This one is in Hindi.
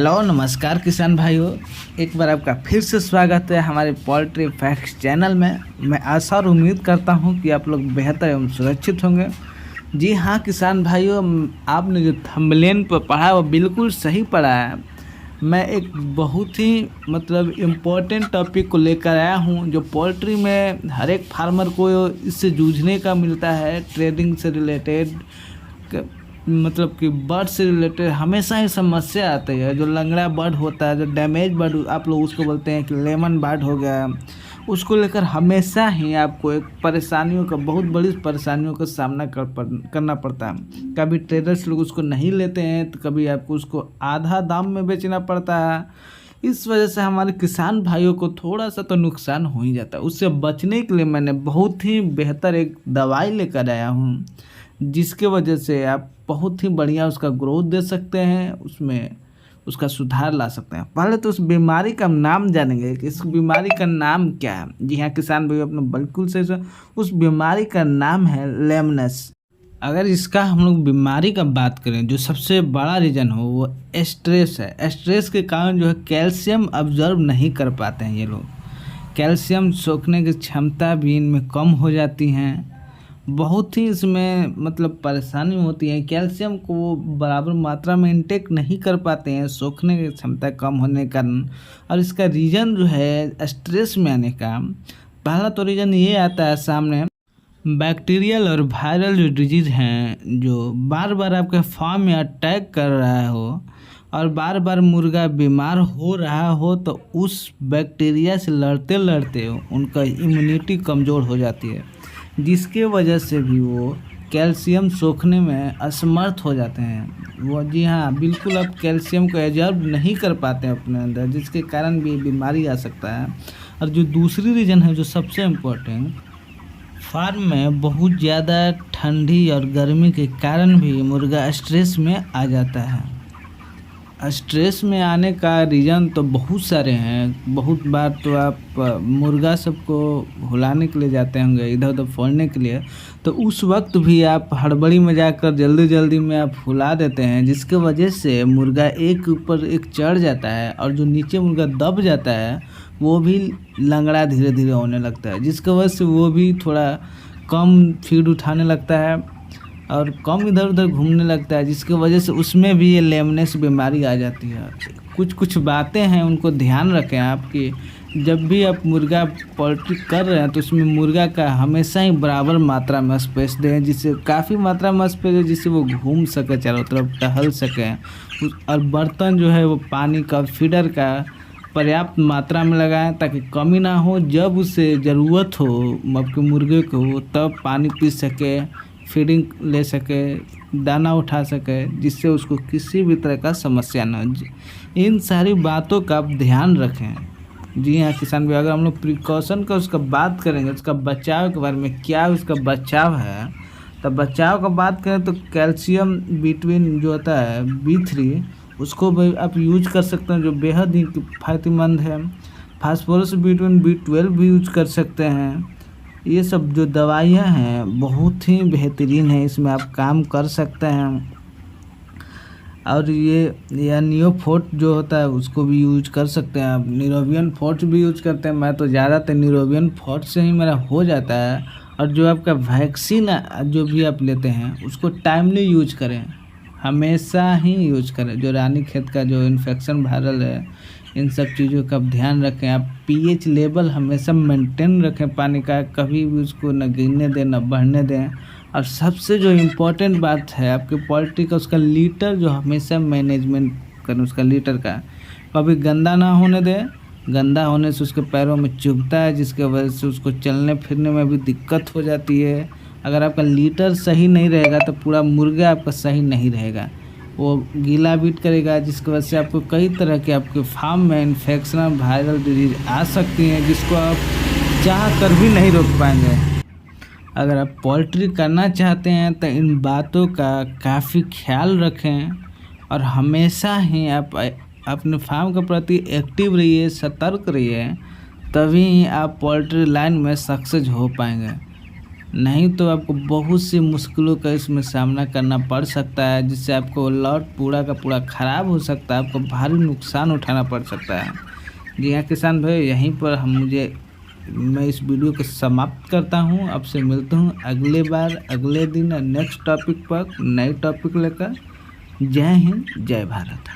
हेलो नमस्कार किसान भाइयों, एक बार आपका फिर से स्वागत है हमारे पोल्ट्री फैक्ट्स चैनल में। मैं आशा और उम्मीद करता हूं कि आप लोग बेहतर एवं सुरक्षित होंगे। जी हाँ किसान भाइयों, आपने जो थंबनेल पर पढ़ा वो बिल्कुल सही पढ़ा है। मैं एक बहुत ही इम्पोर्टेंट टॉपिक को लेकर आया हूं जो पोल्ट्री में हर एक फार्मर को इससे जूझने का मिलता है। ट्रेडिंग से रिलेटेड कि बर्ड से रिलेटेड हमेशा ही समस्या आती है। जो लंगड़ा बर्ड होता है, जो डैमेज बर्ड आप लोग उसको बोलते हैं कि लेमन बर्ड हो गया, उसको लेकर हमेशा ही आपको एक बहुत बड़ी परेशानियों का सामना करना पड़ता है। कभी ट्रेडर्स लोग उसको नहीं लेते हैं तो कभी आपको उसको आधा दाम में बेचना पड़ता है। इस वजह से हमारे किसान भाइयों को थोड़ा सा तो नुकसान हो ही जाता है। उससे बचने के लिए मैंने बहुत ही बेहतर एक दवाई लेकर आया हूँ, जिसके वजह से आप बहुत ही बढ़िया उसका ग्रोथ दे सकते हैं, उसमें उसका सुधार ला सकते हैं। पहले तो उस बीमारी का नाम जानेंगे कि इस बीमारी का नाम क्या है। जी हाँ किसान भाई, अपने बिल्कुल से उस बीमारी का नाम है लेमनस। अगर इसका हम लोग बीमारी का बात करें, जो सबसे बड़ा रीज़न हो वो स्ट्रेस है। स्ट्रेस के कारण जो है कैल्शियम अब्जॉर्ब नहीं कर पाते हैं ये लोग। कैल्शियम सोखने की क्षमता भी इनमें कम हो जाती हैं। बहुत ही इसमें परेशानी होती है। कैल्शियम को वो बराबर मात्रा में इनटेक नहीं कर पाते हैं, सोखने की क्षमता कम होने के कारण। और इसका रीज़न जो है स्ट्रेस में आने का, पहला तो रीज़न ये आता है सामने, बैक्टीरियल और वायरल जो डिजीज़ हैं जो बार बार आपके फार्म में अटैक कर रहा हो और बार बार मुर्गा बीमार हो रहा हो, तो उस बैक्टीरिया से लड़ते लड़ते उनका इम्यूनिटी कमज़ोर हो जाती है, जिसके वजह से भी वो कैल्शियम सोखने में असमर्थ हो जाते हैं। वो जी हाँ बिल्कुल, आप कैल्शियम को एब्जॉर्ब नहीं कर पाते हैं अपने अंदर, जिसके कारण भी बीमारी आ सकता है। और जो दूसरी रीज़न है, जो सबसे इम्पोर्टेंट, फार्म में बहुत ज़्यादा ठंडी और गर्मी के कारण भी मुर्गा स्ट्रेस में आ जाता है। स्ट्रेस में आने का रीज़न तो बहुत सारे हैं। बहुत बार तो आप मुर्गा सबको हुलाने के लिए जाते होंगे, इधर उधर फोड़ने के लिए, तो उस वक्त भी आप हड़बड़ी में जाकर जल्दी जल्दी में आप हुला देते हैं, जिसके वजह से मुर्गा एक ऊपर एक चढ़ जाता है और जो नीचे मुर्गा दब जाता है वो भी लंगड़ा धीरे धीरे होने लगता है, जिसकी वजह से वो भी थोड़ा कम फीड उठाने लगता है और कम इधर उधर घूमने लगता है, जिसकी वजह से उसमें भी ये लेमनेस बीमारी आ जाती है। कुछ बातें हैं, उनको ध्यान रखें आपकी। जब भी आप मुर्गा पोल्ट्री कर रहे हैं तो उसमें मुर्गा का हमेशा ही बराबर मात्रा में स्पेस दें, जिससे काफ़ी मात्रा में स्पेस है, जिससे वो घूम सके, चारों तरफ टहल सकें। और बर्तन जो है वो पानी का, फीडर का पर्याप्त मात्रा में लगाएं ताकि कमी ना हो। जब उसे ज़रूरत हो आपके मुर्गे को, तब पानी पी सके, फीडिंग ले सके, दाना उठा सके, जिससे उसको किसी भी तरह का समस्या न हो। इन सारी बातों का आप ध्यान रखें। जी हाँ किसान भाई, अगर हम लोग प्रिकॉशन का उसका बात करेंगे, उसका बचाव के बारे में, क्या उसका बचाव है, तो बचाव का बात करें तो कैल्शियम विटामिन जो होता है B3, उसको भी आप यूज कर सकते हैं, जो बेहद ही फायदेमंद है। फास्फोरस विटामिन B12 भी यूज कर सकते हैं। ये सब जो दवाइयाँ हैं बहुत ही बेहतरीन है, इसमें आप काम कर सकते हैं। और ये नियोफोर्ट जो होता है उसको भी यूज कर सकते हैं आप। न्यूरोबियन फोर्ट भी यूज करते हैं। मैं तो ज़्यादातर न्यूरोबियन फोर्ट से ही मेरा हो जाता है। और जो आपका वैक्सीन जो भी आप लेते हैं उसको टाइमली यूज करें, हमेशा ही यूज करें। जो रानीखेत का जो इन्फेक्शन वायरल है, इन सब चीज़ों का ध्यान रखें। आप pH लेवल हमेशा मेंटेन रखें पानी का, कभी भी उसको न गिरने दें न बढ़ने दें। और सबसे जो इम्पोर्टेंट बात है आपके पोल्ट्री का, उसका लीटर जो हमेशा मैनेजमेंट करें, उसका लीटर का कभी गंदा ना होने दें। गंदा होने से उसके पैरों में चुभता है, जिसके वजह से उसको चलने फिरने में भी दिक्कत हो जाती है। अगर आपका लीटर सही नहीं रहेगा तो पूरा मुर्गा आपका सही नहीं रहेगा, वो गीला बीट करेगा, जिसकी वजह से आपको कई तरह के आपके फार्म में इन्फेक्शन, वायरल डिजीज आ सकती हैं, जिसको आप चाह कर भी नहीं रोक पाएंगे। अगर आप पोल्ट्री करना चाहते हैं तो इन बातों का काफ़ी ख्याल रखें और हमेशा ही आप अपने फार्म के प्रति एक्टिव रहिए, सतर्क रहिए, तभी आप पोल्ट्री लाइन में सक्सेस हो पाएंगे। नहीं तो आपको बहुत सी मुश्किलों का इसमें सामना करना पड़ सकता है, जिससे आपको लॉट पूरा का पूरा ख़राब हो सकता है, आपको भारी नुकसान उठाना पड़ सकता है। जी हाँ किसान भाई, यहीं पर मैं इस वीडियो को समाप्त करता हूँ। आपसे मिलता हूँ अगले बार अगले दिन नेक्स्ट टॉपिक पर नए टॉपिक लेकर। जय हिंद, जय भारत।